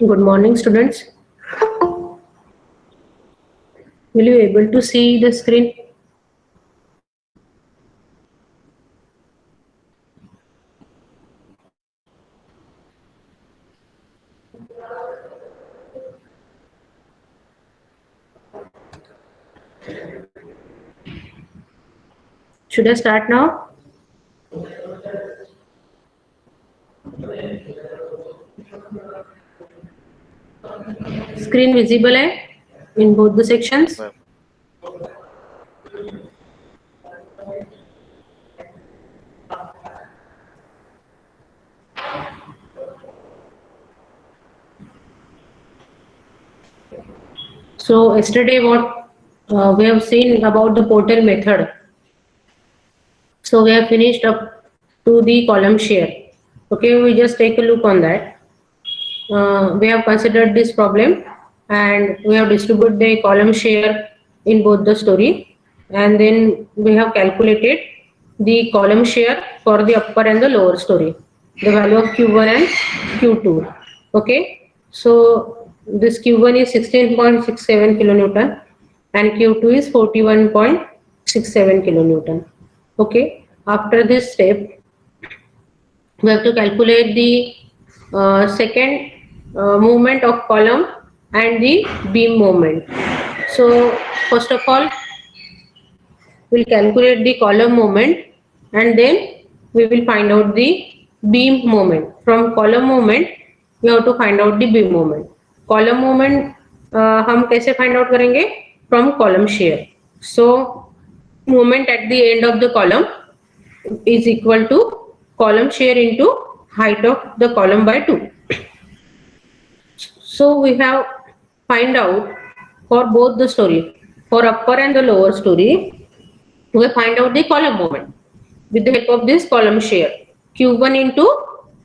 Good morning, students. Will you able to see the screen? Should I start now? Screen visible hai in both the sections? So yesterday what we have seen about the portal method. So we have finished up to the column share. Okay, we just take a look on that. We have considered this problem and we have distributed the column share in both the story, and then we have calculated the column share for the upper and the lower story, the value of Q1 and Q2. Okay, so this Q1 is 16.67 kilonewton and Q2 is 41.67 kilonewton. Okay, after this step we have to calculate the second movement of column and the beam movement. So first of all we'll calculate the column movement and then we will find out the beam movement. From column movement we have to find out the beam movement. Column movement हम कैसे find out करेंगे? From column shear. So movement at the end of the column is equal to column shear into height of the column by 2. So we have find out for both the story, for upper and the lower story, we find out the column moment with the help of this column shear, Q1 into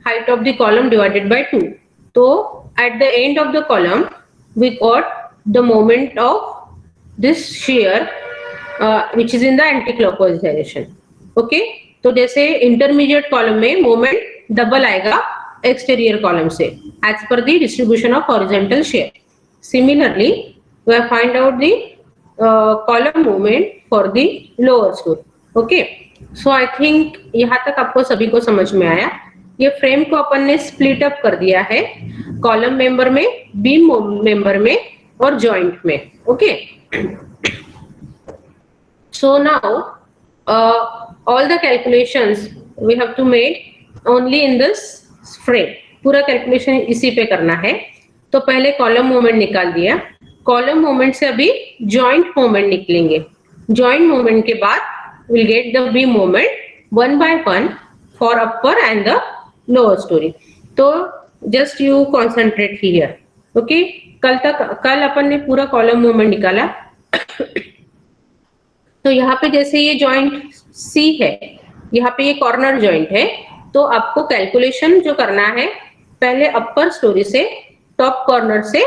height of the column divided by 2. So at the end of the column we got the moment of this shear which is in the anti-clockwise direction. Okay, तो जैसे intermediate column में moment double आएगा exterior column से as per the distribution of horizontal shear. Similarly, we have find out the column movement for the lower story. Okay, so I think यहाँ तक आपको सभी को समझ में आया. ये फ्रेम को अपन ने स्प्लिट अप कर दिया है कॉलम मेंबर में, बीम मेंबर में और जॉइंट में. Okay, so now all the calculations we have to make only in this frame. पूरा कैलकुलेशन इसी पे करना है. तो पहले कॉलम मोमेंट निकाल दिया, कॉलम मोमेंट से अभी जॉइंट मोमेंट निकलेंगे. जॉइंट मोमेंट के बाद will get the beam moment one by one for upper and the lower storey. तो just you concentrate here. Okay, कल अपन ने पूरा कॉलम मोमेंट निकाला. तो यहाँ पे जैसे ये जॉइंट सी है, यहाँ पे ये कॉर्नर जॉइंट है, तो आपको कैलकुलेशन जो करना है पहले अपर स्टोरी से टॉप कॉर्नर से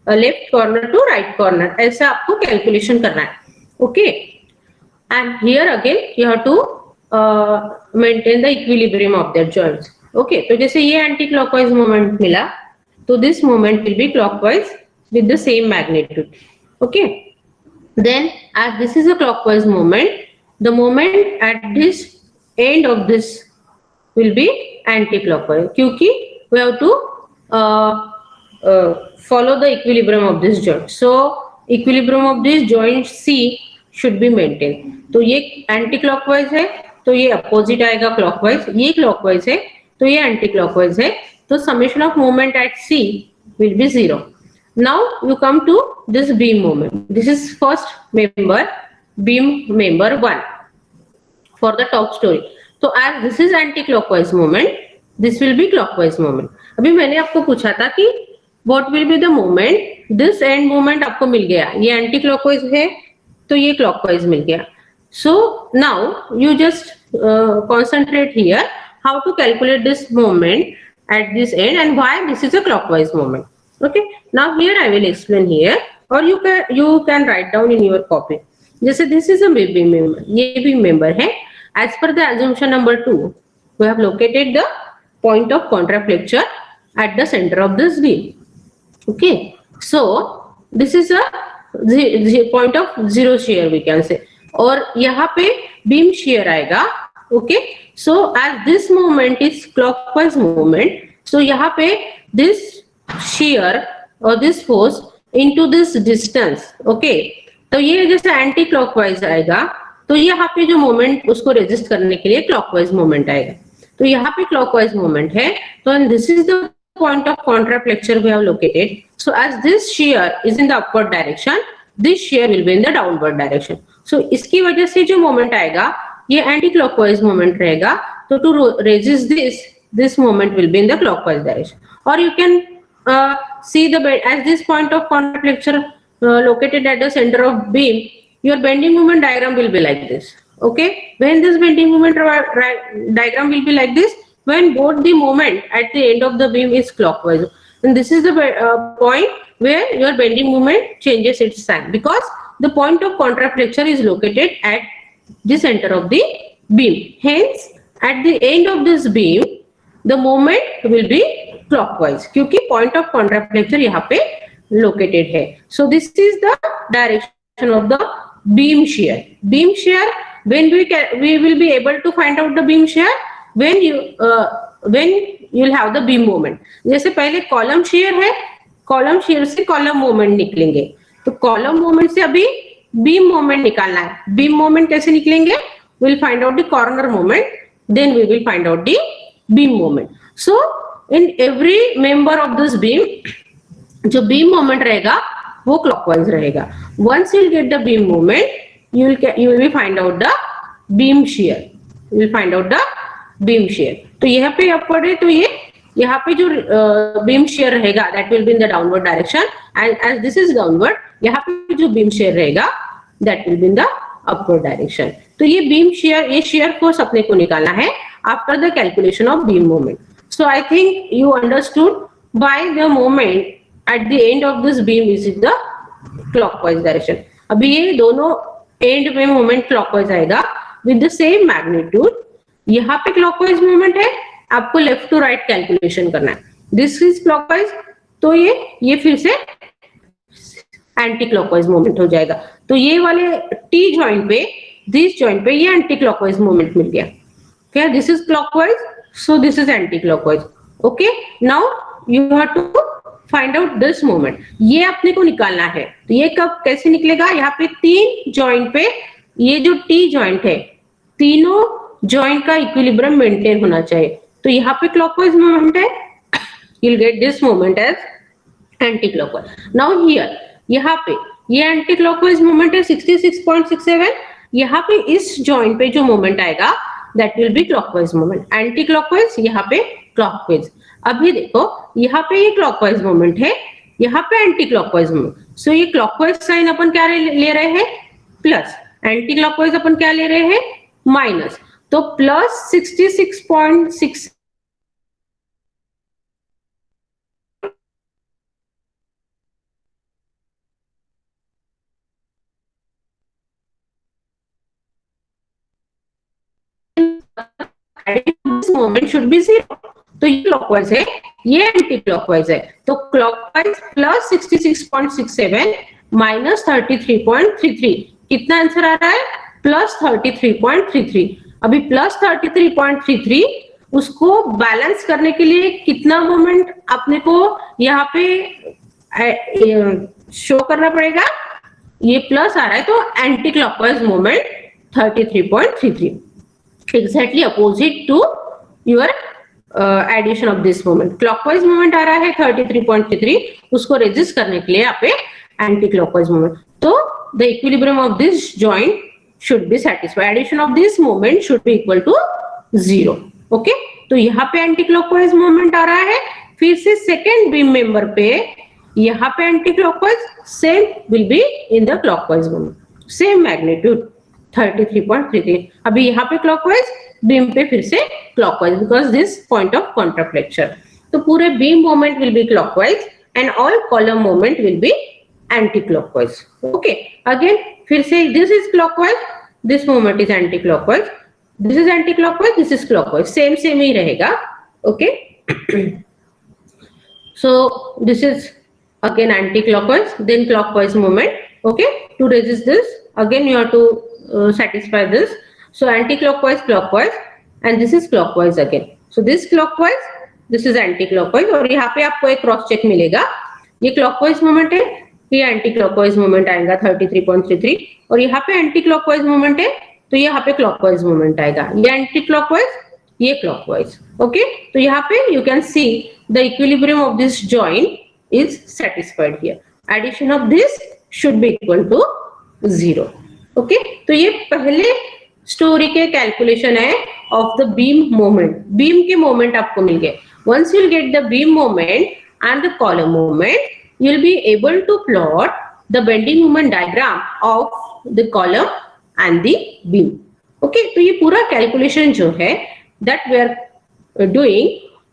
left corner to right corner, ऐसा आपको कैलकुलेशन करना है. Okay, and here again you have to maintain the equilibrium of that joints. Okay, तो जैसे ये एंटी क्लॉकवाइज मोमेंट मिला, तो this moment will be clockwise with the same magnitude. Okay, then as this is a clockwise moment, the moment at this end of this will be anti-clockwise, क्योंकि we have to follow the equilibrium of this joint. So equilibrium of this joint C should be maintained. तो ये anti-clockwise है, तो ये opposite आएगा clockwise. ये clockwise है, तो ये anti-clockwise है. तो summation of moment at C will be 0. Now you come to this beam moment. This is first member, beam member 1 for the top story. So as this is anti-clockwise moment, this will be clockwise moment. अभी मैंने आपको पूछा था कि what will be the moment? This end moment आपको मिल गया, ये anti-clockwise है, तो ये clockwise मिल गया. So now you just concentrate here how to calculate this moment at this end and why this is a clockwise moment. Okay, now here I will explain here, or you can write down in your copy. जैसे this is a beam member, ये beam member है. As per the assumption number 2, we have located the point of contraflexure at the center of this beam. Okay, so this is a point of zero shear we can say, और यहाँ पे beam shear आएगा. Okay, so as this moment is clockwise moment, so यहाँ पे this shear or this force into this distance. okay, तो ये जैसे anti clockwise आएगा, तो यहाँ पे जो मोमेंट उसको रेजिस्ट करने के लिए क्लॉकवाइज मोमेंट आएगा. तो यहाँ पे क्लॉकवाइज मोमेंट है, तो this is the point of contraflexure we have located. So as this shear is in the upward direction, this shear will be in the downward direction. So इसकी वजह से जो मोमेंट आएगा ये एंटी क्लॉकवाइज मोमेंट रहेगा. तो to resist this moment will be in the clockwise direction. और you can see the bend as this point of contraflexure located at the center of beam, your bending moment diagram will be like this. Okay, when this bending moment diagram will be like this, when both the moment at the end of the beam is clockwise, and this is the point where your bending moment changes its sign, because the point of contraflexure is located at the center of the beam. Hence at the end of this beam the moment will be clockwise, क्योंकि point of contraflexure यहाँ पे located है. So this is the direction of the beam shear. Beam shear, when we will be able to find out the beam shear when you'll have the beam moment. जैसे पहले column shear है, column shear से column moment निकलेंगे, तो column moment से अभी beam moment निकालना है. beam moment कैसे निकलेंगे? We'll find out the corner moment, then we will find out the beam moment. So in every member of this beam, जो beam moment रहेगा वो clockwise रहेगा. Once you get the beam moment, you will be find out the beam shear. You will find out the beam shear. तो यहाँ पे upward है, तो ये यहाँ पे जो beam shear रहेगा that will be in the downward direction, and as this is downward, यहाँ पे जो beam shear रहेगा that will be in the upward direction. तो ये beam shear, ये shear force अपने को निकालना है after the calculation of beam moment. So I think you understood why the moment at the end of this beam is in the clockwise direction. अभी ये दोनों end में moment clockwise आएगा with the same magnitude. यहाँ पे clockwise moment है, आपको left to right calculation करना है. This is clockwise, तो ये फिर से एंटी क्लॉकवाइज मूवमेंट हो जाएगा। तो ये वाले टी जॉइंट पे, दिस जॉइंट पे ये एंटी क्लॉकवाइज मूवमेंट मिल गया। Okay, this is clockwise, so this is anti-clockwise. Okay, now you have to find out this moment. ये अपने को निकालना है। तो ये कब कैसे निकलेगा? यहाँ पे तीन जॉइंट पे ये जो टी जॉइंट है, तीनों जॉइंट का इक्विलिब्रियम मेंटेन होना चाहिए। तो यहाँ पे क्लॉकवाइज मूवमेंट है, you'll get this moment as anti-clockwise. Now here, यहाँ पे ये anti-clockwise moment है 66.67. यहाँ पे इस जॉइंट पे जो मोमेंट आएगा that will be clockwise moment. Anti clockwise यहाँ पे क्लॉकवाइज। अभी देखो यहाँ पे ये क्लॉकवाइज मोमेंट है, यहाँ पे एंटी क्लॉकवाइज मोमेंट। सो ये क्लॉकवाइज साइन अपन क्या ले रहे हैं? प्लस। एंटी क्लॉकवाइज अपन क्या ले रहे हैं? माइनस। तो प्लस 66.6 मोमेंट शुड बी 0। तो ये क्लॉकवाइज है, ये एंटी क्लॉकवाइज है। तो क्लॉकवाइज प्लस 66.67 माइनस 33.33, कितना आंसर आ रहा है? प्लस 33.33। अभी प्लस 33.33 उसको बैलेंस करने के लिए कितना मोमेंट अपने को यहाँ पे शो करना पड़ेगा? ये प्लस आ रहा है तो anti clockwise moment 33.33, exactly opposite to your addition of this moment. Clockwise moment आ रहा है 33.33, उसको रेजिस्ट करने के लिए यहाँ पे एंटी क्लॉकवाइज मोमेंट। तो the equilibrium of this joint should be satisfied, addition of this moment should be equal to 0। Okay, तो यहाँ पे एंटी क्लॉकवाइज मोमेंट आ रहा है। फिर से सेकेंड बीम मेंबर पे यहाँ पे anti clockwise, same will be in the clockwise moment, same magnitude 33.33। अभी यहाँ पे क्लॉकवाइज, बीम पे फिर से clockwise, because this point of contraflexion. तो पूरे beam moment will be clockwise and all column moment will be anti clockwise. Okay, again फिर से this is clockwise, this moment is anti clockwise, this is anti clockwise, this is clockwise, same same ही रहेगा। Okay, so this is again anti-clockwise, then clockwise movement. Okay, to resist this again you have to satisfy this. So anti-clockwise, clockwise, and this is clockwise again. So this clockwise, this is anti-clockwise, और यहाँ पे आपको एक cross check मिलेगा। ये clockwise moment है, ये anti clockwise moment आएगा 33.33, और यहाँ पे एंटी क्लॉकवाइज मोमेंट है तो यहाँ पे क्लॉकवाइज मोमेंट आएगा। ये एंटी क्लॉकवाइज, ये क्लॉकवाइज। ओके, तो यहाँ पे you can see the equilibrium of this joint is satisfied here, addition of this should be equal to 0। Okay, तो ये पहले स्टोरी के कैलकुलेशन है of the beam moment. Beam के मोमेंट आपको मिल गए। Once you will get the beam moment and the column moment, you will be able to plot the bending moment diagram of the column and the beam. Okay, तो ये पूरा calculation जो है that we are doing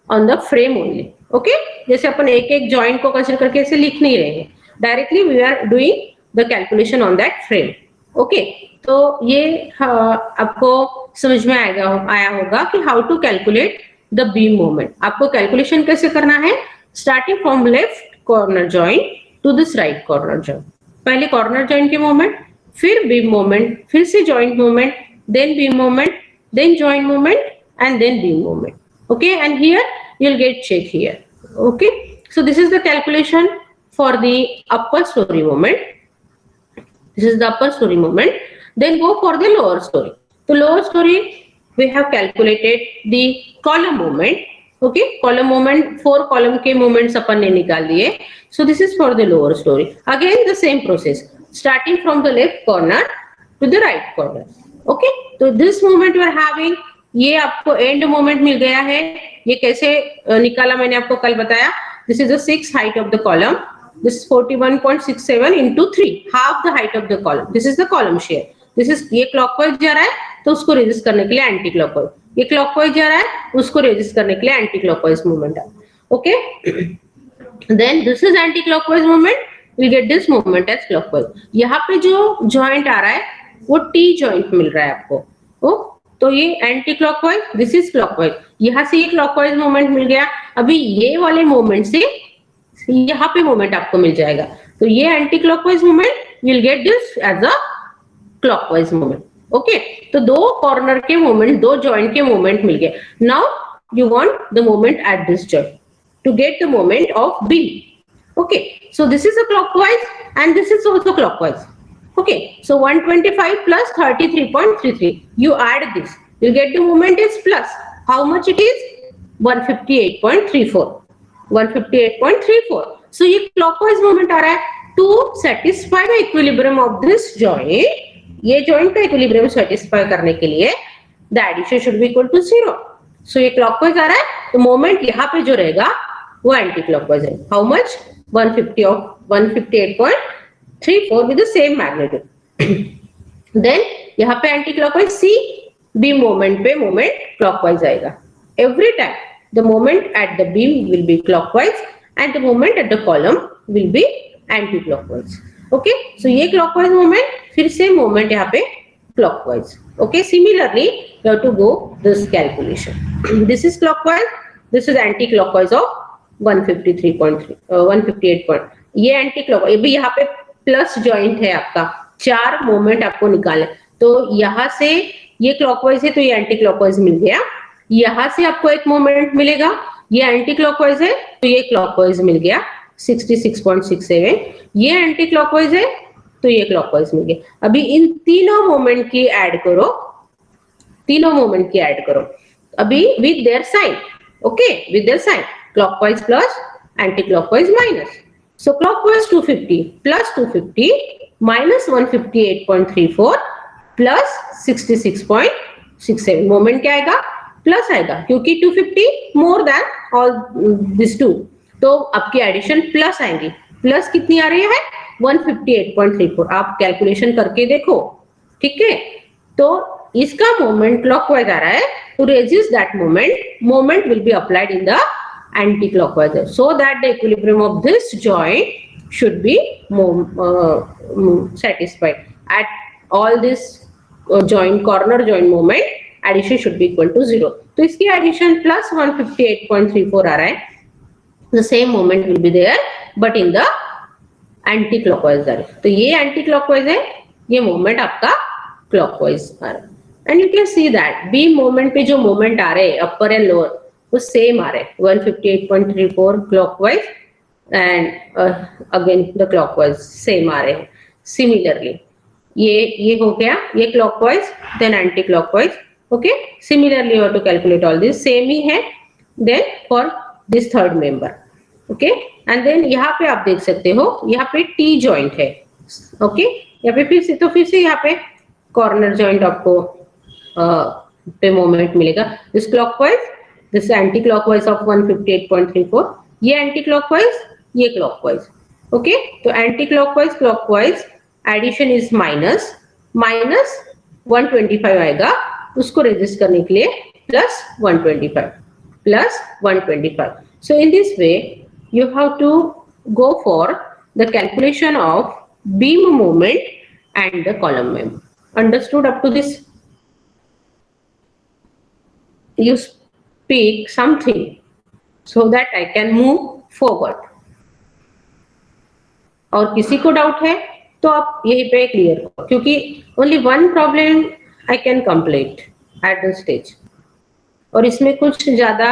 on the frame only. Okay, जैसे अपन एक एक joint को कंसीडर करके ऐसे लिख नहीं रहे हैं, directly we are doing the calculation on that frame. Okay, तो ये आपको समझ में आया होगा कि how to calculate the beam moment. आपको कैलकुलेशन कैसे करना है? Starting from left corner joint to this right corner joint. पहले कॉर्नर जॉइंट के मोमेंट, फिर बीम मोमेंट, फिर से joint moment, then beam moment, then joint moment, and then beam moment. Okay, and here you'll get check here. Okay, so this is the calculation for the upper story moment. This is the upper story moment. Then go for the lower story. So lower story we have calculated the column moment. Okay, column moment, 4 column के moments अपन ने निकाल दिए. So this is for the lower story. Again the same process, starting from the left corner to the right corner. Okay, तो this moment you are having, ये आपको end moment मिल गया है। ये कैसे निकाला मैंने आपको कल बताया। This is the 6 height of the column, this 41.67 into 3, half the height of the column. This is the column share. This is, ये क्लॉकवाइज जा रहा है तो उसको रेजिस्ट करने के लिए एंटी क्लॉकवाइज, ये क्लॉकवाइज जा रहा है उसको रेजिस्ट करने के लिए एंटी क्लॉकवाइज मूवमेंट है। Okay, then this is anti clockwise movement, we get this movement as clockwise. यहाँ पे जो जॉइंट आ रहा है वो टी जॉइंट मिल रहा है आपको। ओ, तो ये anti clockwise, this is clockwise. यहाँ से ये क्लॉकवाइज मोमेंट मिल गया। अभी ये वाले मोमेंट से यहाँ पे मोमेंट आपको मिल जाएगा। तो ये anti clockwise movement, will get this as a clockwise movement. Okay, तो दो कॉर्नर के मूवमेंट, दो जॉइंट के मूवमेंट मिल गए. Now you want the movement at this joint to get the movement of B. Okay, so this is a clockwise and this is also clockwise. Okay, so 125 plus 33.33. You add this, you'll get the moment is plus. How much it is? 158.34. 158.34. So ये clockwise moment आ रहा है. To satisfy the equilibrium of this joint, ये joint का equilibrium satisfy करने के लिए the addition should be equal to 0. So ये clockwise आ रहा है, तो moment यहाँ पे जो रहेगा वो anti clockwise है. How much? 150 of 158.34 with the same magnitude. Then यहाँ पे anti clockwise C B moment पे मोमेंट क्लॉकवाइज आएगा. Every time the moment at the beam will be clockwise and the moment at the column will be anti clockwise. Okay, so ये clockwise moment, फिर से moment यहाँ पे clockwise. Okay, similarly you have to go this calculation. This is clockwise, this is anti clockwise of 153.3 158. ये anti clockwise, भी यहाँ पे plus joint है आपका, 4 मोमेंट आपको निकाले. तो यहाँ से ये क्लॉकवाइज है तो ये एंटी क्लॉकवाइज मिल गया. यहाँ से आपको एक मोमेंट मिलेगा, ये एंटी क्लॉकवाइज है तो ये क्लॉकवाइज मिल गया 66.67. ये एंटी क्लॉकवाइज है तो ये क्लॉकवाइज मिल गया. अभी इन तीनों मोमेंट की ऐड करो, तीनों मोमेंट की ऐड करो अभी with their sign. Okay, with their sign, clockwise plus anti clockwise minus. So clockwise 250 plus 250 minus 158.34 plus 66.67. Moment क्या आएगा? प्लस आएगा, क्योंकि 250 more than all this two, तो आपकी एडिशन प्लस आएंगी. प्लस कितनी आ रही है? 158.34. आप कैलकुलेशन करके देखो, ठीक है. तो इसका मोमेंट क्लॉकवाइज आ रहा है. To resist that moment will be applied in the anti-clockwise, so that the equilibrium of this joint should be satisfied. At all this joint, corner joint moment, addition should be equal to 0. तो इसकी addition plus 158.34 आ रहा है. The same moment will be there, but in the anti-clockwise direction. तो ये anti-clockwise है, ये moment आपका clockwise आ रहा है. And you can see that B moment पे जो moment आ रहे हैं, upper and lower, वो सेम आ रहे हैं. 158.34 clockwise and again the clockwise same आ रहे हैं. सिमिलरली ये हो गया, ये clockwise then anti clockwise. Okay, similarly you have to calculate all this, same ही है. Then for this third member. Okay, and then यहाँ पे आप देख सकते हो, यहाँ पे टी जॉइंट है. ओके, यहाँ पे फिर से यहाँ पे कॉर्नर जॉइंट आपको पे मोमेंट मिलेगा. This clockwise, this is anti-clockwise of 158.34. ये anti-clockwise, ये clockwise. Okay, तो anti-clockwise, clockwise addition is minus 125 आएगा, उसको resist करने के लिए plus 125. So in this way you have to go for the calculation of beam moment and the column moment. Understood up to this? You speak something so that I can move forward. और किसी को doubt है तो आप यहीं पे clear करो, क्योंकि only one problem I can complete at the stage, और इसमें कुछ ज्यादा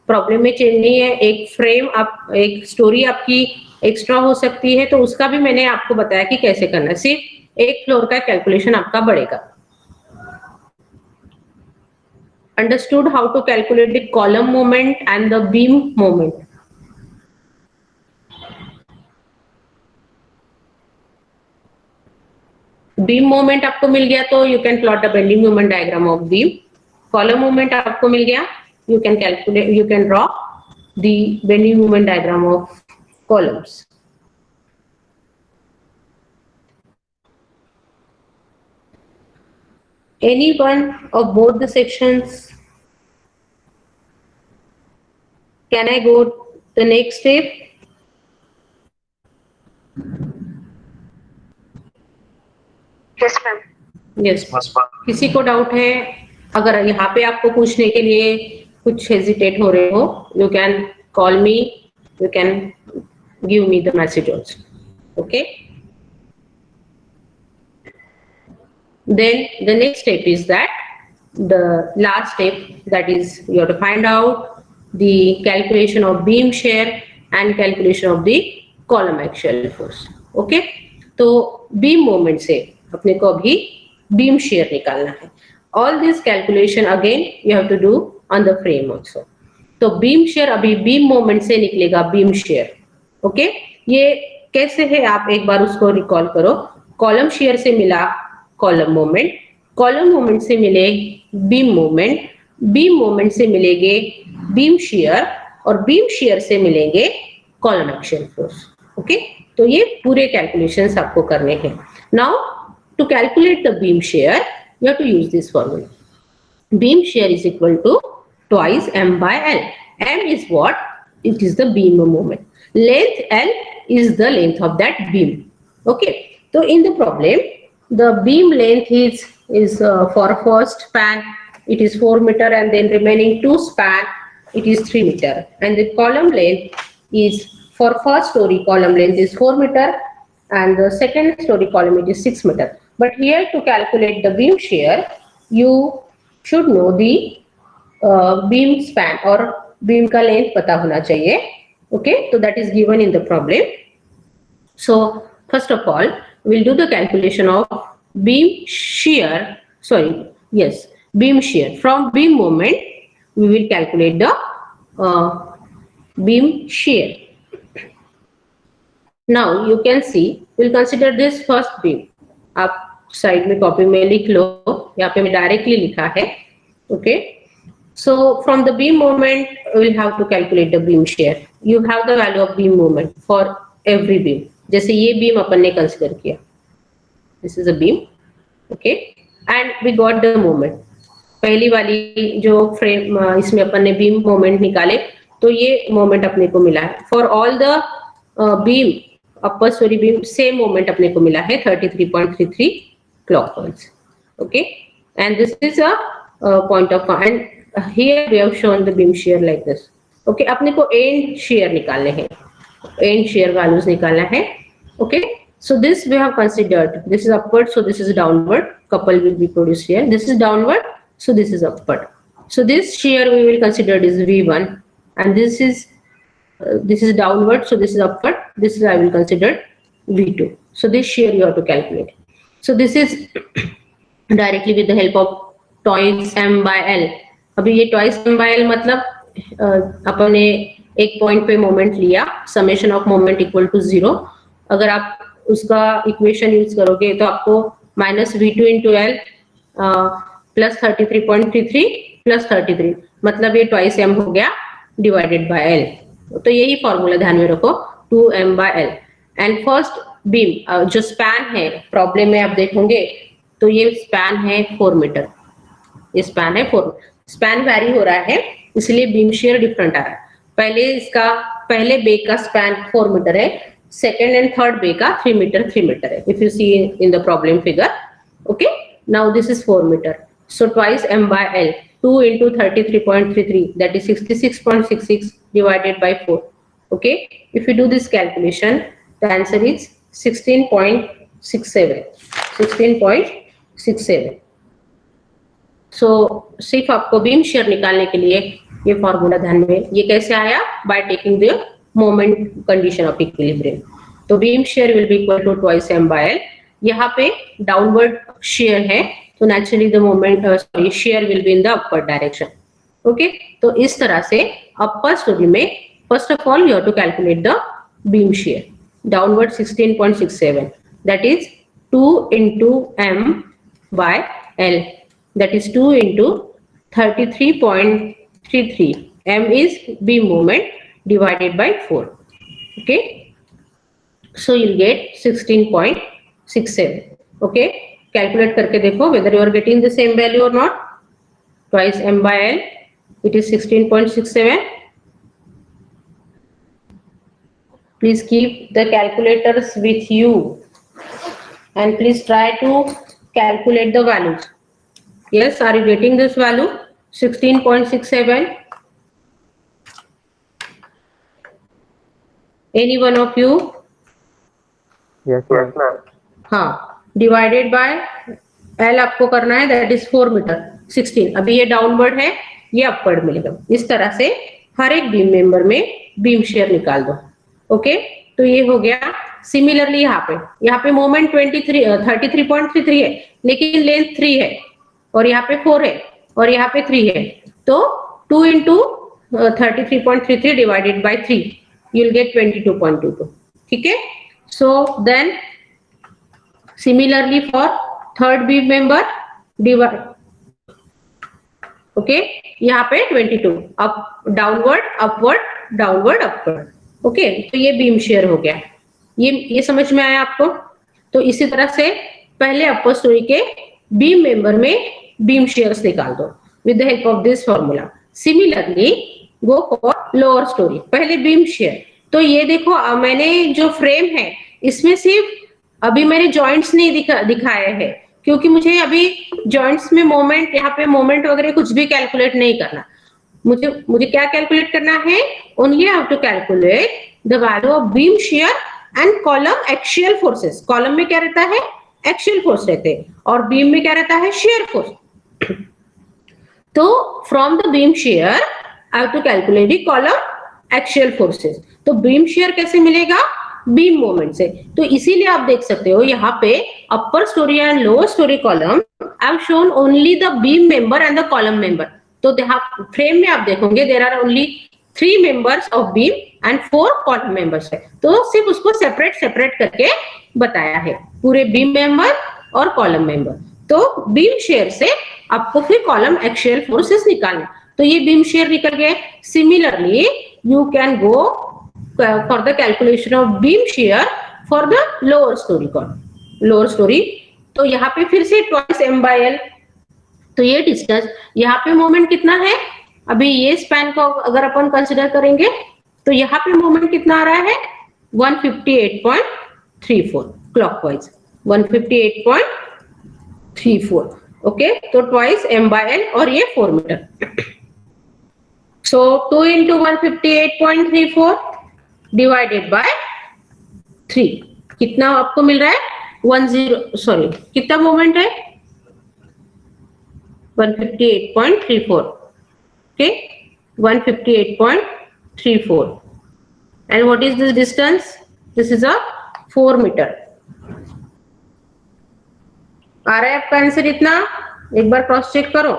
प्रॉब्लम में चेंज नहीं है. एक फ्रेम आप, एक स्टोरी आपकी एक्स्ट्रा हो सकती है, तो उसका भी मैंने आपको बताया कि कैसे करना है. सिर्फ एक फ्लोर का कैलकुलेशन आपका बढ़ेगा. Understood how to calculate the column moment and the beam moment? Beam moment आपको मिल गया तो you can plot the bending moment diagram of beam. Column moment आपको मिल गया, you can calculate, you can draw the bending moment diagram of columns. Any one of both the sections? Can I go the next step? Yes, ma'am. Yes. किसी को doubt है? अगर यहाँ पे आपको पूछने के लिए कुछ हेजिटेट हो रहे हो, you can call me, you can give me the message also. Okay. Then the next step is that the last step, that is you have to find out the calculation of beam shear and calculation of the column axial force. Okay. तो beam moment से अपने को अभी beam share निकालना है. All this calculation again you have to do on the frame also. तो beam shear अभी beam moment से निकलेगा बीम शेयर. ओके. ये कैसे है आप एक बार उसको रिकॉल करो. कॉलम शेयर से मिला कॉलम मोमेंट, कॉलम मोमेंट से मिले बीम मोमेंट, बीम मोमेंट से मिलेंगे बीम शेयर और बीम शेयर से मिलेंगे कॉलम एक्शियल फोर्स. ओके. तो ये पूरे कैलकुलेशंस आपको करने हैं. Now to calculate the beam shear you have to use this formula. Beam shear is equal to twice m by L. M is what? It is the beam moment. Length L is the length of that beam. Okay. So in the problem, the beam length is for first span it is 4 meter, and then remaining two span it is 3 meter, and the column length is for first story column length is 4 meter, and the second story column it is 6 meter. But here to calculate the beam shear, you should know the beam span or beam का length पता होना चाहिए. Okay, so that is given in the problem. So first of all, we'll do the calculation of beam shear. Sorry, yes, beam shear. From beam moment, we will calculate the beam shear. Now you can see, we'll consider this first beam. आप side में copy में लिख लो, यहाँ पे मैं directly लिखा है. Okay. So from the beam moment will have to calculate the beam shear. You have the value of beam moment for every beam. जैसे ये बीम अपन ने कंसिडर किया, this is a beam. Okay. And we got the moment. पहली वाली जो frame इसमें अपन ने बीम मोमेंट निकाले, तो ये मोमेंट अपने को मिला है. For all the beam upper story beam same moment अपने को मिला है 33.33 clockwise. Okay, and this is a point of and here we have shown the beam shear like this. Okay, अपने को end shear निकालने हैं, end shear values निकालना है. Okay, so this we have considered. This is upward, so this is downward. Couple will be produced here. This is downward, so this is upward. So this shear we will consider is V1, and this is downward, so this is upward. This is I will consider V2. So this shear you have to calculate. So this is directly with the help of twice m by L. अभी ये twice m by L मतलब अपन ने एक point पे moment लिया, summation of moment equal to 0. अगर आप उसका इक्वेशन यूज करोगे तो आपको minus V2 into L plus 33.33 plus 33 मतलब ये ट्वाइस m हो गया डिवाइडेड बाय L. तो यही फॉर्मूला ध्यान में रखो, 2m by L. And first beam जो स्पैन है प्रॉब्लम में आप देखोगे तो ये स्पैन है 4 मीटर. ये स्पैन है 4. स्पैन वैरी हो रहा है इसलिए बीम शेयर डिफरेंट आ रहा है. पहले बे का स्पैन 4 मीटर है, सेकेंड एंड थर्ड बे का 3 मीटर है. If you see in the problem figure. Okay, now this is 4 metre. So twice m by L, 2 into 33.33, that is 66.66 divided by 4. Okay, if you do this calculation, the answer is 16.67. 16.67. So सिर्फ आपको beam share निकालने के लिए ये formula ध्यान में. ये कैसे आया? By taking the moment condition of equilibrium. तो beam share will be equal to twice m by L. यहाँ पे डाउनवर्ड शेयर है, तो naturally the moment shear will be in the upward direction. Okay, तो इस तरह से upper story में first of all you have to calculate the beam shear. Downward 16.67, that is 2 into m by L, that is 2 into 33.33. m is beam moment divided by 4. Okay, so you'll get 16.67. Okay, calculate करके देखो whether you are getting the same value or not. Twice m by L, it is 16.67. Please keep the calculators with you and please try to calculate the values. Yes, are you getting this value? 16.67. Any one of you? Yes, ma'am. हाँ, divided by L आपको करना है, that is 4 metre 16। अभी ये downward है, ये upward मिलेगा। इस तरह से हर एक बीम मेंबर में बीम शेयर निकाल दो। ओके, तो ये हो गया। सिमिलरली यहाँ पे मोमेंट 33.33 है, लेकिन लेंथ 3 है, और यहाँ पे 4 है, और यहाँ पे 3 है, तो 2 into 33.33 divided by 3, you will get 22.22। ठीक है, so then similarly for third beam member divide, okay, यहाँ पे 22, up downward upward downward upward. Okay, तो ये बीम शेयर हो गया। ये समझ में आया आपको? तो इसी तरह से पहले अपर स्टोरी के बीम मेंबर में बीम शेयर्स निकाल दो with the help of this formula. Similarly go for lower story. पहले बीम शेयर, तो ये देखो मैंने जो फ्रेम है इसमें सिर्फ अभी मैंने जॉइंट्स नहीं दिखाए हैं, क्योंकि मुझे अभी जॉइंट्स में मोमेंट, यहाँ पे मोमेंट वगैरह कुछ भी कैलकुलेट नहीं करना। मुझे क्या कैलकुलेट करना है? Only I have to calculate the value of beam shear and column axial forces. Column में क्या रहता है? एक्सियल फोर्स रहते हैं, और बीम में क्या रहता है? Shear force. तो from the beam shear I have to calculate the column axial forces. तो बीम शेयर कैसे मिलेगा? बीम मोमेंट से। तो इसीलिए आप देख सकते हो यहाँ पे upper storey and lower storey column I have shown only the beam member and the column member. तो फ्रेम में आप देखोगे there are only 3 members of beam and 4 column members है, तो सिर्फ उसको सेपरेट करके बताया है, पूरे बीम मेंबर और कॉलम मेंबर। तो बीम शेयर से आपको फिर कॉलम एक्सियल फोर्सेस निकालना। तो ये बीम शेयर निकल गए। Similarly you can go for the calculation of beam shear for the lower story lower story। तो यहाँ पे फिर से twice m by l। तो ये डिस्टेंस, यहाँ पे मोमेंट कितना है? अभी ये स्पैन को अगर अपन कंसिडर करेंगे तो यहाँ पे मोमेंट कितना आ रहा है? 158.34 क्लॉकवाइज, 158.34। ओके, तो ट्वाइस m by l और ये 4 metre. So 2 into 158.34 divided by 3, कितना आपको मिल रहा है? 10, कितना मोमेंट है? 158.34। Okay, 158.34। And what is this distance? This is a 4 metre. आ रहा है आपका आंसर इतना? एक बार क्रॉस चेक करो।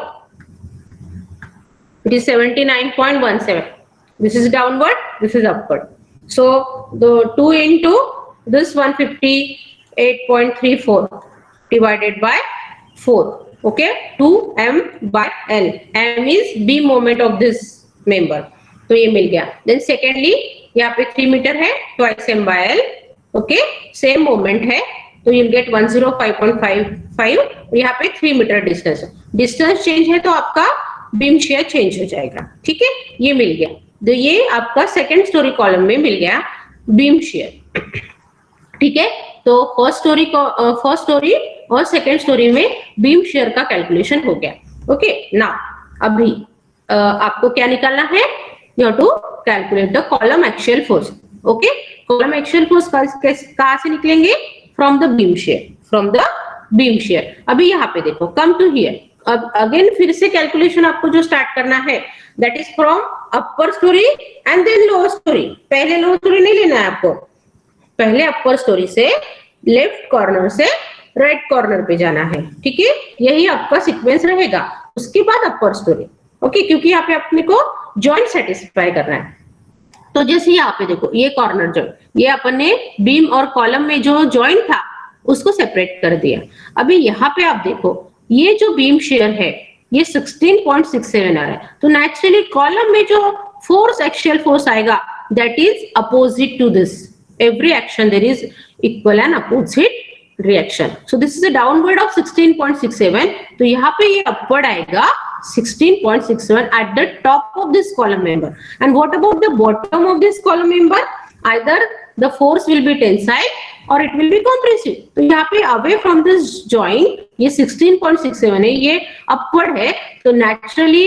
It is 79.17। This is downward, this is upward. So the 2 into this 158.34 divided by 4. Okay, 2m by l. M is beam moment of this member. तो ये मिल गया। Then secondly यहाँ पे 3 मीटर है, twice m by l. Okay, same moment है, तो you'll get 105.55। यहाँ पे 3 मीटर डिस्टेंस है। डिस्टेंस चेंज है तो आपका बीम शेयर चेंज हो जाएगा। ठीक है, ये मिल गया। तो ये आपका सेकेंड स्टोरी कॉलम में मिल गया बीम शेयर। ठीक है, तो फर्स्ट स्टोरी और सेकेंड स्टोरी में बीम शेयर का कैलकुलेशन हो गया। ओके, नाउ अभी आपको क्या निकालना है? You have to calculate the column axial force. Okay, column axial force कहां से निकलेंगे? From the beam shear, from the beam shear. अभी यहाँ पे देखो, कम टू हियर। अब अगेन फिर से कैलकुलेशन आपको जो स्टार्ट करना है that is from upper storey and then lower story. पहले लोअर स्टोरी नहीं लेना है आपको, पहले अपर स्टोरी से लेफ्ट कॉर्नर से राइट कॉर्नर पे जाना है। ठीक है, यही आपका सीक्वेंस रहेगा। उसके बाद अपर स्टोरी। ओके, क्योंकि यहाँ पे अपने को जॉइंट सेटिस्फाई करना है। तो जैसे यहाँ पे देखो, ये कॉर्नर जॉइंट, ये अपन ने बीम और कॉलम में जो जॉइंट था उसको सेपरेट कर दिया। अभी यहाँ पे आप देखो, ये जो बीम शेयर है ये 16.67 आ रहा है। तो नेचुरली कॉलम में जो फोर्स, एक्सियल फोर्स आएगा that is opposite to this. Every action there is equal and opposite reaction. So this is a downward of 16.67। तो यहाँ पे ये अपवर्ड आएगा 16.67 at the top of this column member. And what about the bottom of this column member? Either the force will be tensile or it will be compressive. तो यहाँ पे away from this joint ये 16.67 है, ये upward है, तो naturally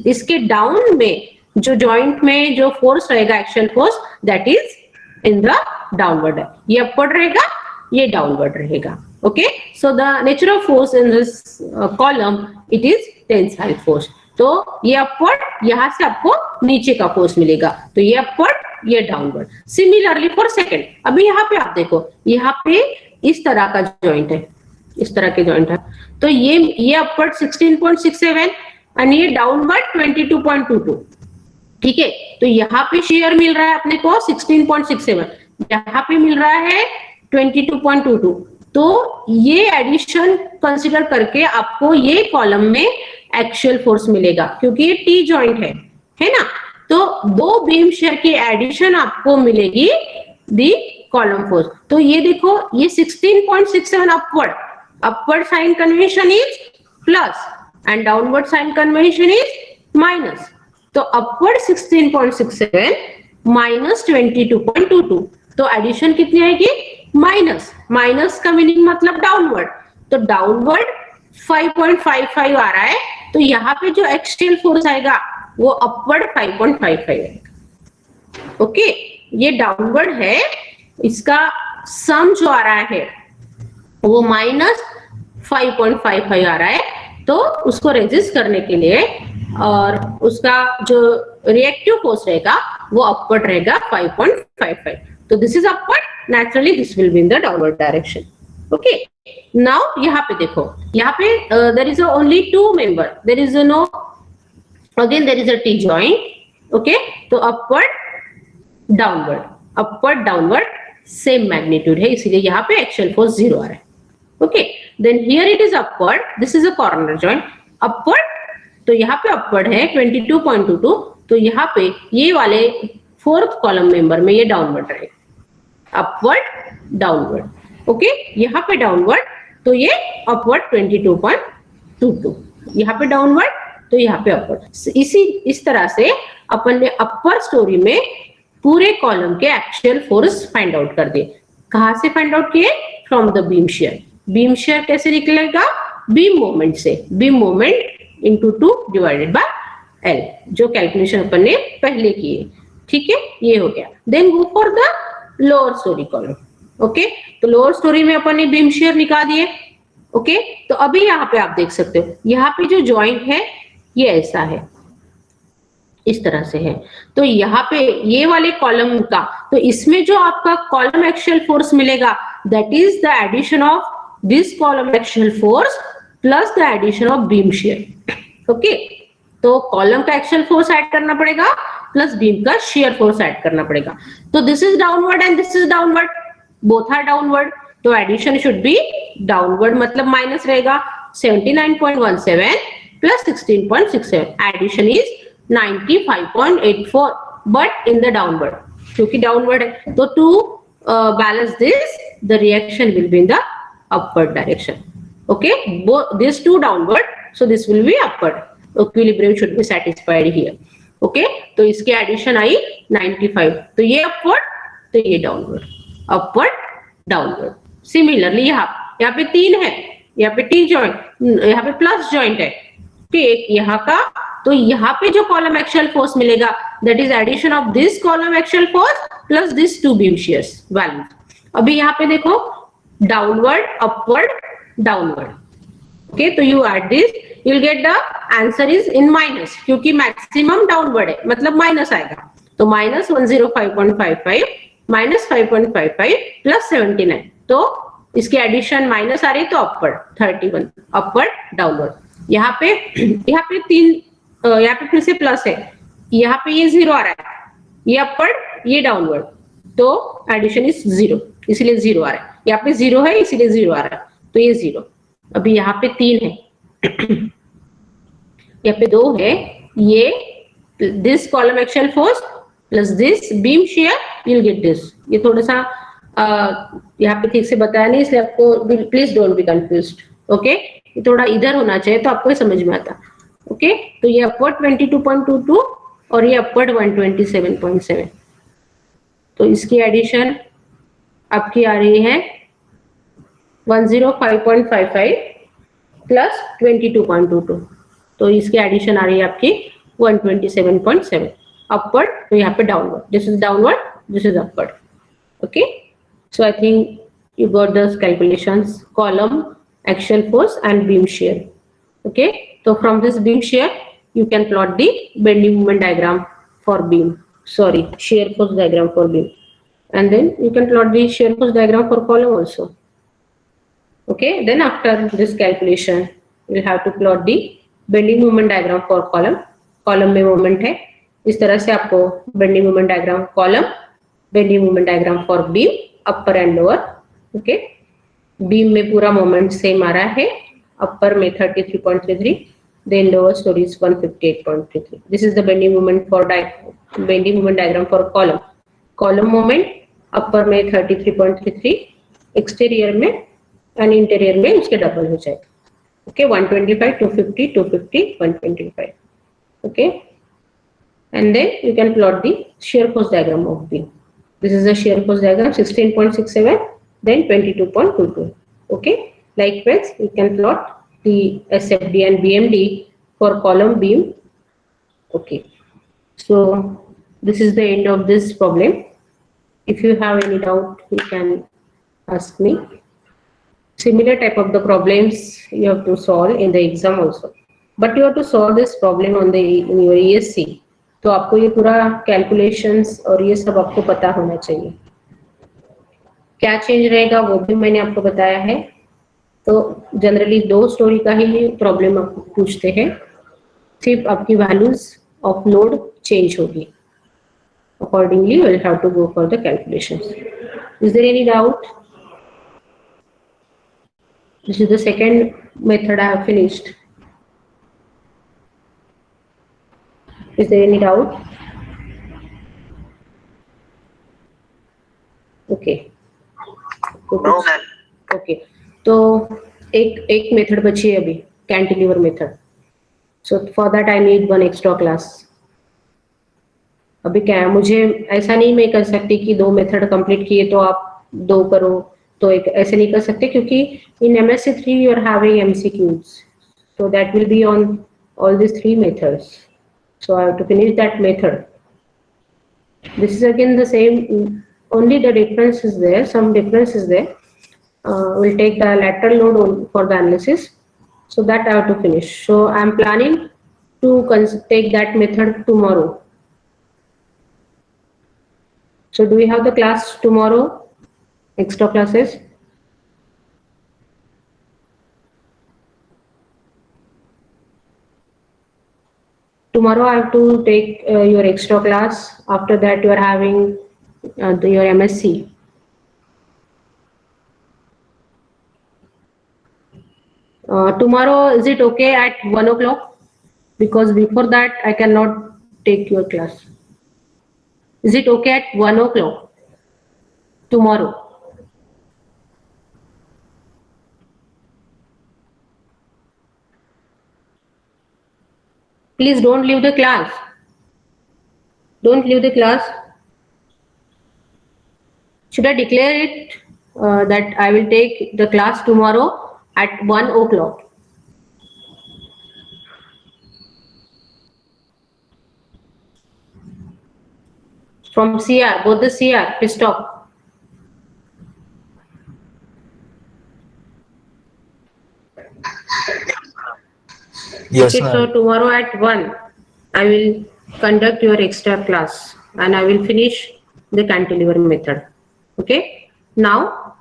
इसके down में जो joint में जो force रहेगा, axial force, that is in the downward है। ये upward रहेगा, ये डाउनवर्ड रहेगा. Okay, so the nature of force in this column it is tensile force. तो ये अपवर्ड, यहां से आपको नीचे का फोर्स मिलेगा, तो ये अपवर्ड, ये डाउनवर्ड. सिमिलरली फॉर सेकंड, अभी यहाँ पे आप देखो, यहाँ पे इस तरह का जॉइंट है, इस तरह के जॉइंट है, तो ये अपवर्ड 16.67 और ये डाउनवर्ड 22.22. ठीक है, तो यहाँ पे शेयर मिल रहा है अपने को 16.67, यहाँ पे मिल रहा है 22.22. तो ये एडिशन कंसीडर करके आपको ये कॉलम में एक्चुअल फोर्स मिलेगा, क्योंकि ये टी जॉइंट है ना. तो दो बीम शेयर की एडिशन आपको मिलेगी दी कॉलम फोर्स. तो ये देखो, ये 16.67 upward sign convention is plus and downward sign convention is minus. तो अपवर्ड 16.67 माइनस 22.22, तो एडिशन कितनी आएगी? माइनस. माइनस का मीनिंग मतलब डाउनवर्ड, तो डाउनवर्ड 5.55 आ रहा है. तो यहाँ पे जो एक्सियल फोर्स आएगा वो अपवर्ड 5.55 आएगा. ओके, ये डाउनवर्ड है, इसका सम जो आ रहा है वो माइनस 5.55 आ रहा है. तो उसको रेजिस्ट करने के लिए और उसका जो रिएक्टिव फोर्स रहेगा वो अपवर्ड रहेगा 5.55. तो this is upward, naturally this will be in the downward direction. Okay, now यहाँ पे देखो, यहाँ पे there is only two member, there is no, again there is a T joint. Okay, तो अपवर्ड डाउनवर्ड सेम मैग्नीट्यूड है, इसीलिए यहाँ पे एक्चुअल फोर्स 0 आ रहा है. Okay, then here it is upward, this is a corner joint. Upward, तो यहाँ पे अपवर्ड है 22.22, तो यहाँ पे ये वाले फोर्थ कॉलम मेंबर में ये डाउनवर्ड रहेगा, अपवर्ड डाउनवर्ड. ओके, यहाँ पे डाउनवर्ड, तो ये अपवर्ड 22.22, यहाँ पे डाउनवर्ड, तो यहाँ पे अपवर्ड. इस तरह से अपन ने अपर स्टोरी में पूरे कॉलम के एक्चुअल फोर्स फाइंड आउट कर दिए. कहां से फाइंड आउट किए? From the beam shear. Beam shear कैसे निकलेगा? बीम मोमेंट से. Beam moment into 2 divided by L, जो कैलकुलेशन अपन ने पहले की है. ठीक है, ये हो गया. Then go for the lower storey column. Okay, तो लोअर स्टोरी में अपन ने बीम शेयर निकाल दिए. ओके, तो अभी यहाँ पे आप देख सकते हो, यहाँ पे जो जॉइंट है ये ऐसा है, इस तरह से है. तो यहाँ पे ये वाले कॉलम का, तो इसमें जो आपका कॉलम एक्सियल फोर्स मिलेगा that is the addition of this column axial force plus the addition of beam shear. Okay, तो कॉलम का एक्सियल फोर्स ऐड करना पड़ेगा प्लस बीम का शेयर फोर्स ऐड करना पड़ेगा. तो this is downward and this is downward, both are downward, तो addition should be downward, मतलब माइनस रहेगा 79.17 plus 16.67, addition is 95.84, but in the downward, क्योंकि डाउनवर्ड है. तो to balance this the reaction will be in the upward direction. Okay, this two downward, so this will be upward. Equilibrium should be satisfied here. Okay, तो इसकी addition आई 95, तो ये upward, तो ये downward, upward downward. Similarly यहाँ पे 3 है, यहाँ पे टी जॉइंट, यहाँ पे प्लस जॉइंट है. एक यहाँ का, तो यहाँ पे जो कॉलम एक्सियल फोर्स मिलेगा that is addition of this column axial force plus this two beam shears value. अभी यहाँ पे देखो, डाउनवर्ड, अपवर्ड, डाउनवर्ड. ओके, तो you add this, you will get the answer is in minus, क्योंकि maximum downward है, मतलब minus आएगा. तो माइनस 105.55 माइनस 5.55 प्लस 79, तो इसकी एडिशन माइनस आ रही, तो अपवर्ड 31, अपवर्ड डाउनवर्ड. यहाँ पे 3, यहाँ पे फिर से प्लस है, यहाँ पे ये 0 आ रहा है, ये अपवर्ड, ये डाउनवर्ड, तो एडिशन इज 0, इसलिए 0 आ रहा है. यहाँ पे 0 है, इसीलिए 0 आ रहा है, तो ये 0. अभी यहाँ पे 3 है, यहाँ पे 2 है, ये this column axial force plus this beam shear, you will get this. ये थोड़ा सा यहाँ पे ठीक से बताया नहीं, इसलिए आपको please don't be confused. Okay, ये थोड़ा इधर होना चाहिए तो आपको समझ में आता. ओके, तो ये अपवर्ड 22.22 और ये अपवर्ड 127.7, तो इसकी एडिशन आपकी आ रही है 105.55 प्लस 22.22, तो इसकी एडिशन आ रही है आपकी 127.7. अपवर्ड, तो यहाँ पे downward, this is downward, this is upward. Okay, so I think you got those calculations, column, axial force and beam shear. Okay, so from this beam shear, you can plot the bending moment diagram for beam. Sorry, shear force diagram for beam. And then you can plot the shear force diagram for column also. Okay, then after this calculation, you have to plot the bending moment diagram for column. Column में moment है, इस तरह से आपको bending moment diagram column, bending moment diagram for beam, upper and lower. Okay, beam में पूरा moment same आ रहा है, upper में 33.33, then lower story is 158.33. This is the bending moment for bending moment diagram for column. Column moment upper में 33.33, exterior में and interior में उसके double हो जाएगा. Okay, 125, 250, 250, 125. Okay, and then you can plot the shear force diagram of beam. This is the shear force diagram, 16.67, then 22.22. Okay, likewise you can plot the SFD and BMD for column beam. Okay, so this is the end of this problem. If you have any doubt, you can ask me. Similar type of the problems you have to solve in the exam also, but you have to solve this problem on the in your ESC. तो आपको ये पूरा calculations और ये सब आपको पता होना चाहिए. क्या चेंज रहेगा वो भी मैंने आपको बताया है. तो जनरली 2 स्टोरी का ही प्रॉब्लम आपको पूछते हैं, सिर्फ आपकी वैल्यूज ऑफ लोड चेंज होगी. Accordingly, you will have to go for the calculations. Is there any doubt? This is the second method I have finished. Is there any doubt? Okay. No, sir. Okay. तो एक method बची है अभी, cantilever method. So for that I need one extra class. अभी क्या है, मुझे ऐसा नहीं मैं कर सकती कि 2 मेथड कंप्लीट किए तो आप 2 करो, तो एक ऐसे नहीं कर सकते क्योंकि in MSc3 you are having MCQs, so that will be on all these 3 methods. So I have to finish that method. This is again the same, only the difference is there, some difference is there. We'll take the lateral load for the analysis, so that I have to finish. So I am planning to take that method tomorrow. So do we have the class tomorrow? Extra classes? Tomorrow I have to take your extra class. After that you are having your MSc. Tomorrow is it okay at 1 o'clock? Because before that I cannot take your class. Is it okay at 1 o'clock tomorrow? Please don't leave the class. Don't leave the class. Should I declare it that I will take the class tomorrow at 1 o'clock? From CR, both the CR, please stop. Yes, Okay, so tomorrow at 1, I will conduct your extra class and I will finish the cantilever method. Okay, now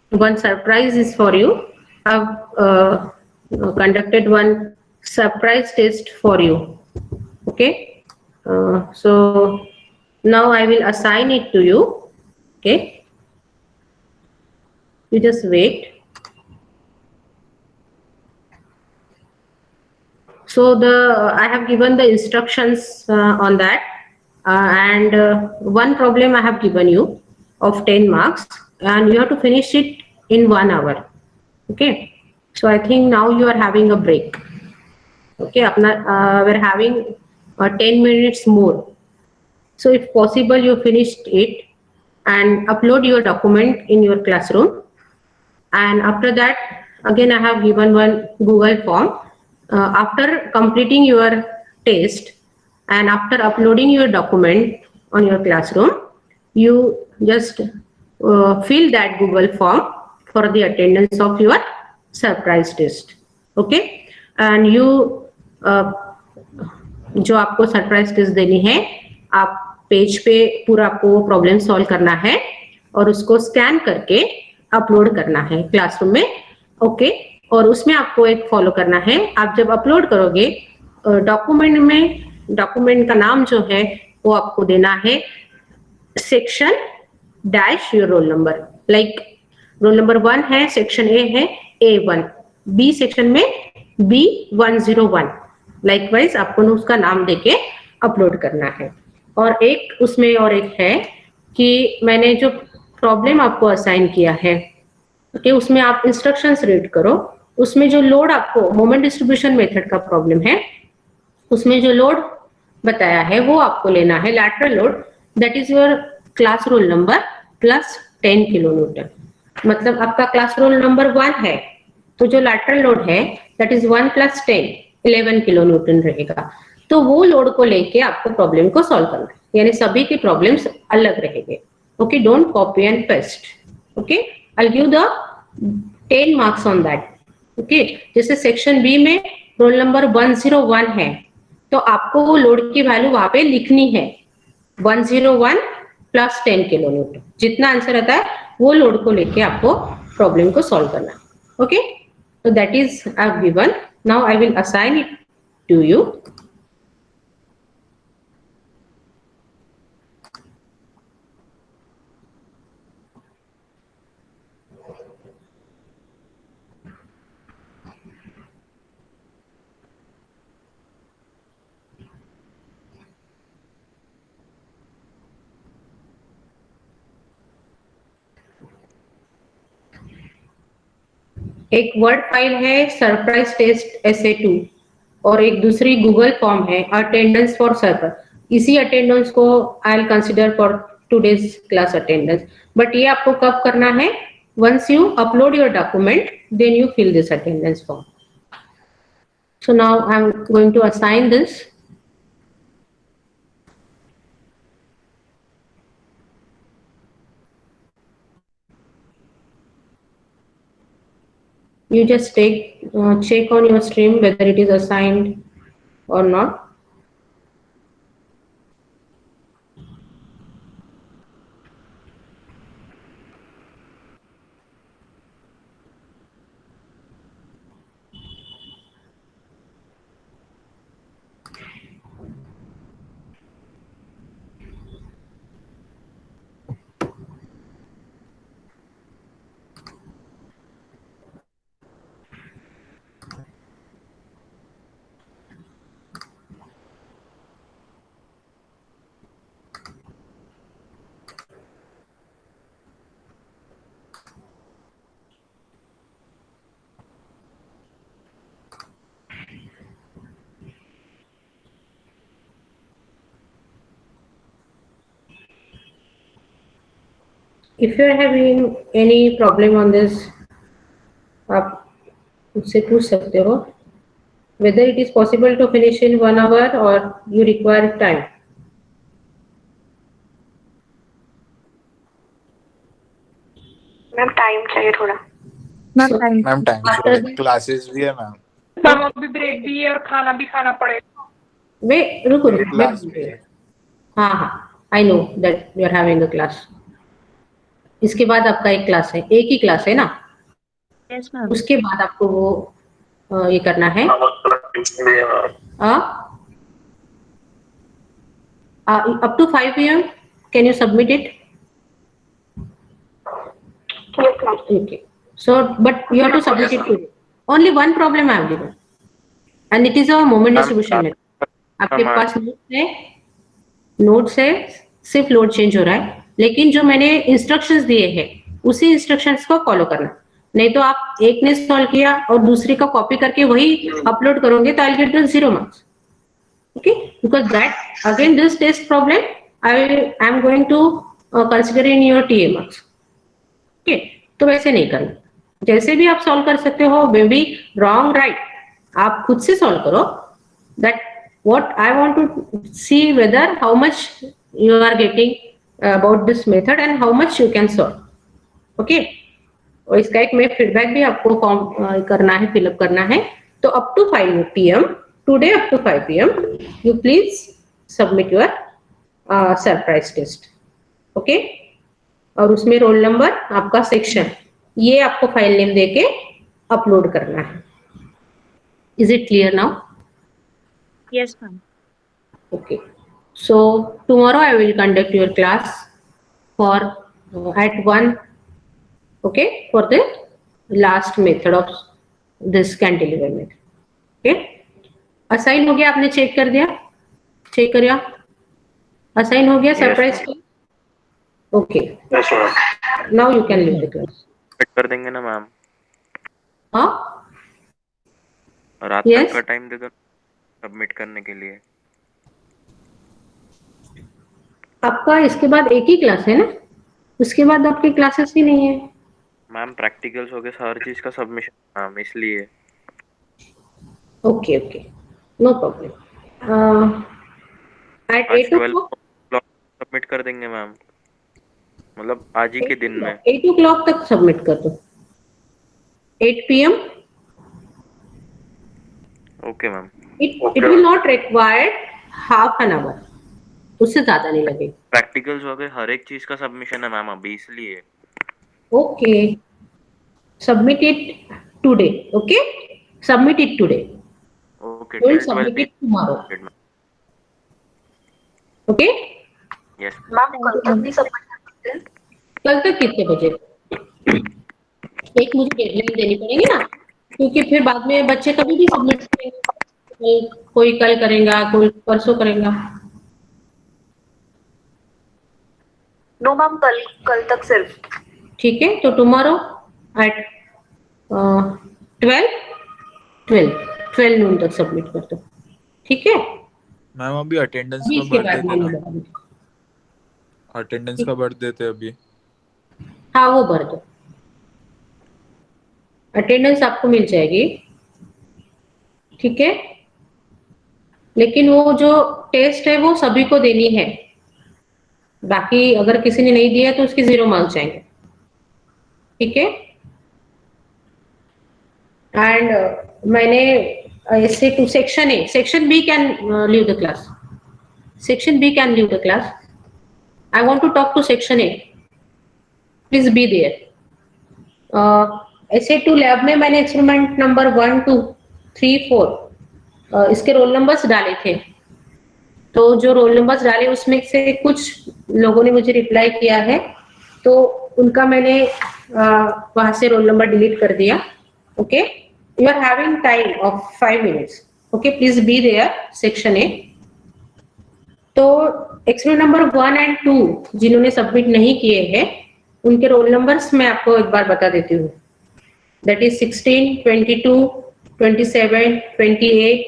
one surprise is for you. I have conducted one surprise test for you. Okay, so now I will assign it to you. Okay, you just wait. So I have given the instructions on that, and one problem I have given you of 10 marks, and you have to finish it in 1 hour. Okay, so I think now you are having a break. Okay, we're having 10 minutes more. So if possible, you finished it and upload your document in your classroom. And after that, again, I have given one Google form. After completing your test and after uploading your document on your classroom, you just fill that Google form for the attendance of your surprise test. Okay, and you जो आपको surprise test देनी है, आप page पे पूरा आपको वो problem solve करना है और उसको स्कैन करके अपलोड करना है क्लासरूम में. ओके, और उसमें आपको एक फॉलो करना है. आप जब अपलोड करोगे डॉक्यूमेंट में, डॉक्यूमेंट का नाम जो है वो आपको देना है section dash your roll number. Like roll number 1 है, सेक्शन ए है A1, बी सेक्शन में B101. लाइकवाइज आपको उसका नाम देके अपलोड करना है. और एक उसमें और एक है कि मैंने जो प्रॉब्लम आपको असाइन किया है, ओके, उसमें आप इंस्ट्रक्शंस रीड करो. उसमें जो लोड आपको मोमेंट डिस्ट्रीब्यूशन मेथड का प्रॉब्लम है, उसमें जो लोड बताया है वो आपको लेना है lateral load, that is your class roll number plus 10 kilo Newton. मतलब आपका क्लास रोल नंबर 1 है तो जो लैटरल लोड है दैट इज 1 + 10, 11 किलो न्यूटन रहेगा. तो वो लोड को लेके आपको प्रॉब्लम को सॉल्व करना है, यानी सभी के प्रॉब्लम्स अलग रहेंगे. Okay, don't copy and paste. Okay, I will give the 10 marks on that. Okay, जैसे सेक्शन बी में रोल नंबर 101 है तो आपको वो लोड की वैल्यू वहां पे लिखनी है 101 + 10 किलो न्यूटन. जितना आंसर आता है वो लोड को लेके आपको प्रॉब्लम को सॉल्व करना है. Okay, so that is I have given. Now I will assign it to you. एक वर्ड फाइल है सरप्राइज टेस्ट SA2 और एक दूसरी गूगल फॉर्म है अटेंडेंस फॉर सरप्राइज. इसी अटेंडेंस को I will consider for today's class attendance. But ये आपको कब करना है? Once you upload your document then you fill this attendance form. So now I am going to assign this. You just check on your stream whether it is assigned or not. If you are having any problem on this, आप मुझसे पूछ सकते हो. Whether it is possible to finish in 1 hour or you require time. Ma'am time चाहिए थोड़ा. Ma'am time classes भी है ma'am. Ma'am अभी ब्रेक भी है और खाना भी खाना पड़ेगा. वे रुको क्लास भी है. हाँ हाँ, I know that you are having a class. इसके बाद आपका एक क्लास है, एक ही क्लास है ना? Yes ma'am. उसके बाद आपको वो ये करना है. Up to 5 PM, can you submit it? Yes, ma'am. Okay. So, but you have to submit it today. Only one problem I have given, and it is a moment distribution method. आपके पास notes है, सिर्फ load change हो रहा है, लेकिन जो मैंने instructions दिए हैं उसी इंस्ट्रक्शंस को फॉलो करना. नहीं तो आप एक ने सॉल्व किया और दूसरे का कॉपी करके वही अपलोड करोगे तो I will get 0 marks. Okay, because that again this test problem I am going to consider in your TA marks. Okay, तो वैसे नहीं करना. जैसे भी आप सॉल्व कर सकते हो, मे बी रॉन्ग राइट, आप खुद से सॉल्व करो. That what I want to see whether how much you are getting about this method and how much you can solve. Okay, और इसका एक मैं फीडबैक भी आपको फॉर्म करना है, फिलअप करना है। तो up to 5 PM today, up to 5 PM you please submit your surprise test. Okay, और उसमें रोल नंबर, आपका सेक्शन, ये आपको फाइल नेम देके अपलोड करना है। Is it clear now? Yes, ma'am. Okay, so tomorrow I will conduct your class for at 1, okay, for the last method of this cantilever method. Okay, assign हो गया? आपने check कर दिया? Check करिए, assign हो गया surprise? Okay, now you can leave the class. कर देंगे ना मैम? हाँ, रात Yes. तक का टाइम दे दो सबमिट करने के लिए। आपका इसके बाद एक ही क्लास है ना? उसके बाद आपकी क्लासेस ही नहीं है। मैम प्रैक्टिकल्स हो गए, हर चीज का सबमिशन मैम, इसलिए। Okay okay, no problem. At आज 8 o'clock सबमिट कर देंगे मैम, मतलब आज ही के दिन में। 8 o'clock तक सबमिट कर दो। 8 PM okay ma'am. it will not require half an hour, उससे ज्यादा नहीं लगेगा। प्रैक्टिकल्स हो गए, हर एक चीज का सबमिशन है मैम अभी, इसलिए। Okay, submit it today. Okay, submit it today, okay, will till 12 submit it tomorrow. PM। Okay, yes ma'am कल तक नहीं सबमिट कर सकते? कल तक कितने बजे? एक मुझे डेडलाइन देनी पड़ेगी ना, क्योंकि फिर बाद में बच्चे कभी भी सबमिट करेंगे, कोई कल करेगा, कोई परसों करेगा। नो मैम, कल तक सिर्फ। ठीक है, तो टुमारो एट 12 नून तक सबमिट कर दो। ठीक है, मैम अभी अटेंडेंस अभी का इसके भर बाद देते मैंने ना, बता दिया। अटेंडेंस का भर देते अभी। हाँ, वो भर दो, अटेंडेंस आपको मिल जाएगी। ठीक है, लेकिन वो जो टेस्ट है वो सभी को देनी है, बाकी अगर किसी ने नहीं दिया तो उसकी 0 मार्क्स जाएंगे। ठीक है, एंड मैंने ऐसे two section A, section B can leave the class, section B can leave the class. I want to talk to section A, please be there. ऐसे टू लैब में मैंने एक्सपेरिमेंट नंबर 1, 2, 3, 4 इसके roll numbers डाले थे, तो जो roll numbers डाले उसमें से कुछ लोगों ने मुझे रिप्लाई किया है, तो उनका मैंने वहां से रोल नंबर डिलीट कर दिया। Okay, you are having time of 5 minutes। Okay, please be there section A. तो एक्सपेरिमेंट नंबर 1 and 2 जिन्होंने सबमिट नहीं किए हैं, उनके रोल नंबर्स मैं आपको एक बार बता देती हूँ। That is 16, 22, 27, 28,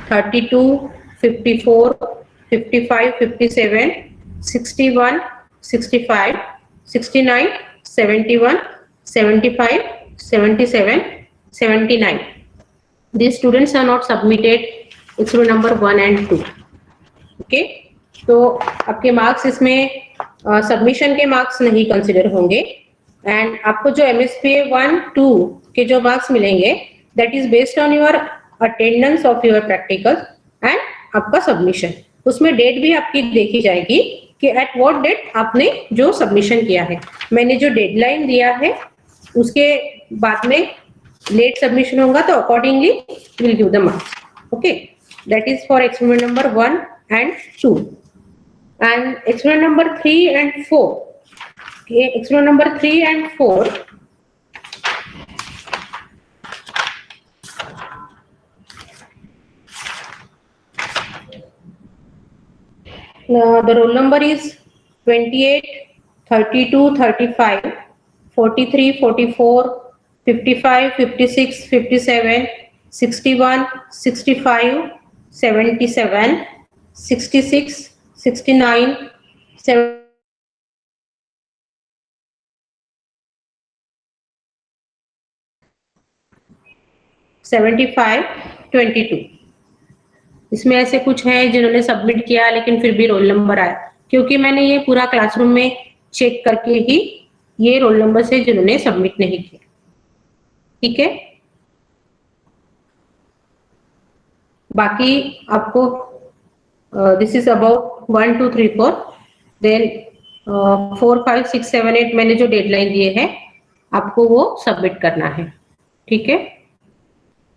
32, 54, 55, 57, 61, 65, 69, 71, 75, 77, 79. These students are not submitted experiment number 1 and 2. Okay, तो आपके मार्क्स इसमें सबमिशन के मार्क्स नहीं कंसिडर होंगे, एंड आपको जो MSPA 1, 2 के जो मार्क्स मिलेंगे, that is based on your attendance of your practical and आपका सबमिशन। उसमें डेट भी आपकी देखी जाएगी कि एट व्हाट डेट आपने जो सबमिशन किया है। मैंने जो डेडलाइन दिया है उसके बाद में लेट सबमिशन होगा तो accordingly will give the marks. Okay, that is for experiment number 1 and 2, and experiment number 3 and 4. Okay, experiment number 3 and 4. The roll number is 28, 32, 35, 43, 44, 55, 56, 57, 61, 65, 77, 66, 69, 7, 75, 22। इसमें ऐसे कुछ हैं जिन्होंने सबमिट किया लेकिन फिर भी रोल नंबर आया, क्योंकि मैंने ये पूरा क्लासरूम में चेक करके ही ये रोल नंबर से जिन्होंने सबमिट नहीं किया, ठीक है। बाकी आपको दिस इज अबाउट 1 2 3 4, देन 4 5 6 7 8 मैंने जो डेडलाइन दिए हैं आपको वो सबमिट करना है, ठीक है।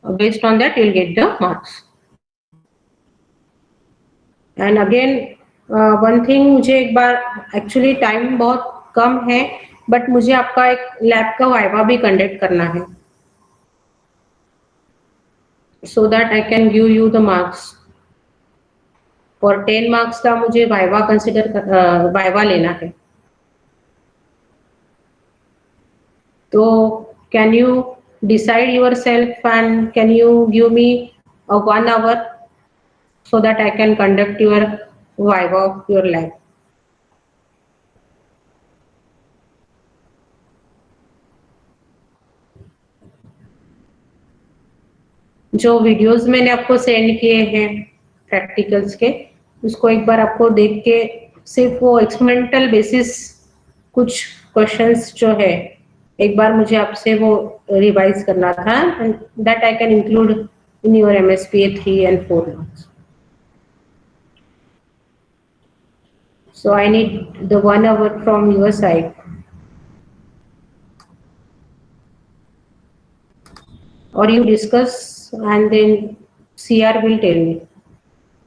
Based on that you will get the marks. And again one thing, मुझे एक बार, एक्चुअली टाइम बहुत कम है बट मुझे आपका एक लैब का वाइवा भी कंडक्ट करना है, so that I can give you the marks. और 10 मार्क्स का मुझे वाइवा वाइवा लेना है। तो can you decide your self and can you give me 1 hour so that I can conduct your viva of your lab? जो videos मैंने आपको send किए हैं प्रैक्टिकल्स के, उसको एक बार आपको देख के सिर्फ वो एक्सपेरिमेंटल बेसिस कुछ क्वेश्चंस जो है एक बार मुझे आपसे वो रिवाइज करना था, and that I can include in your MSPA 3 and 4 marks. So I need the 1 hour from your side. Or you discuss and then CR will tell me.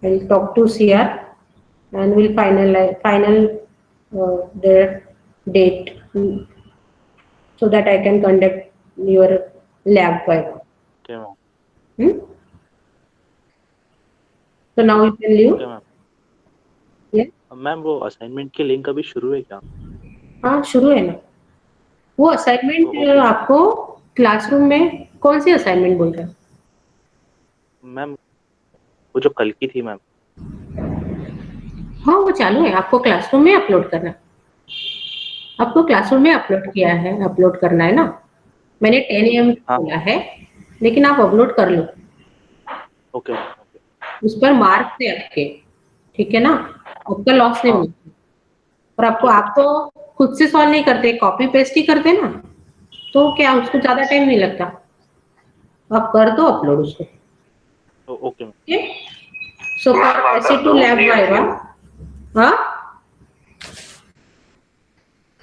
I'll talk to CR and we'll final their date so that I can conduct your lab viva. Okay, ma'am. So now you can leave. Okay, ma'am. Yeah. Ma'am वो assignment की link अभी शुरू है क्या? हाँ शुरू है ना। वो असाइनमेंट आपको क्लासरूम में कौन सी असाइनमेंट बोल रहे हैं? मैम वो जो कल की थी मैम। हाँ वो चालू है, आपको क्लासरूम में अपलोड करना, आपको क्लासरूम में अपलोड किया है, अपलोड करना है ना। मैंने 10 AM बोला है, लेकिन आप अपलोड कर लो। ओके। उस पर मार्क्स है आपके, ठीक है ना, आपका लॉस नहीं होगा। और आपको खुद से सॉल्व नहीं करते, कॉपी पेस्ट ही करते ना, तो क्या उसको ज्यादा टाइम नहीं लगता, आप कर दो अपलोड उसको। Okay. So for SE2 lab viva, हाँ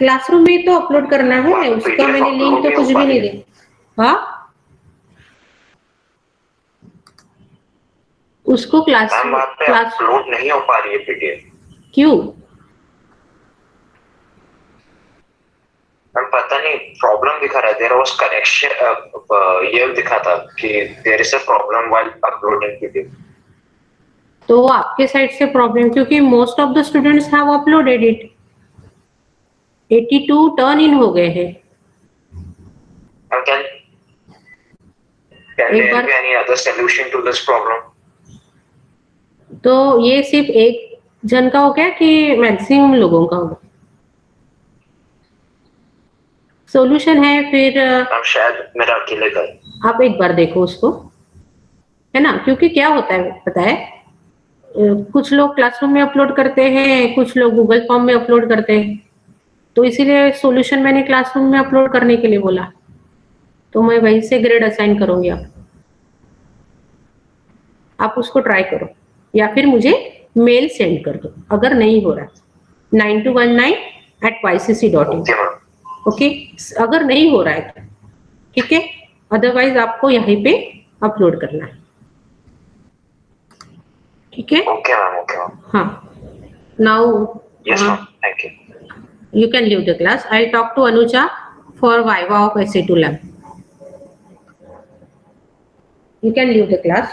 क्लासरूम में तो अपलोड करना है, उसका मैंने लिंक तो कुछ भी नहीं दिया। हाँ उसको क्लास अपलोड नहीं हो पा रही है PDF। क्यों? मैम पता नहीं, प्रॉब्लम दिखा रहा है, देयर वाज कनेक्शन, ये दिखा था कि there is a problem while uploading PDF। तो आपके साइड से प्रॉब्लम, क्योंकि most of the students have uploaded it. 82 turn in हो गए हैं। Can there be any other solution to this problem? तो ये सिर्फ एक जन का हो गया कि मैक्सिमम लोगों का होगा? सॉल्यूशन है फिर शायद मेरा अकेले का है। आप एक बार देखो उसको, है ना, क्योंकि क्या होता है पता है, कुछ लोग क्लासरूम में अपलोड करते हैं, कुछ लोग गूगल फॉर्म में अपलोड करते हैं, तो इसीलिए सॉल्यूशन मैंने क्लासरूम में अपलोड करने के लिए बोला, तो मैं वहीं से ग्रेड असाइन करूंगी। आप उसको ट्राई करो या फिर मुझे मेल सेंड कर दो अगर नहीं हो रहा, 9219@ycc.in। ओके, अगर नहीं हो रहा है तो ठीक है, अदरवाइज आपको यहीं पे अपलोड करना है, ठीक है। Okay ma'am, okay ma'am. हाँ, now yes ma'am, thank you. You can leave the class. I'll talk to Anuja for Viva of SE2 lab. You can leave the class.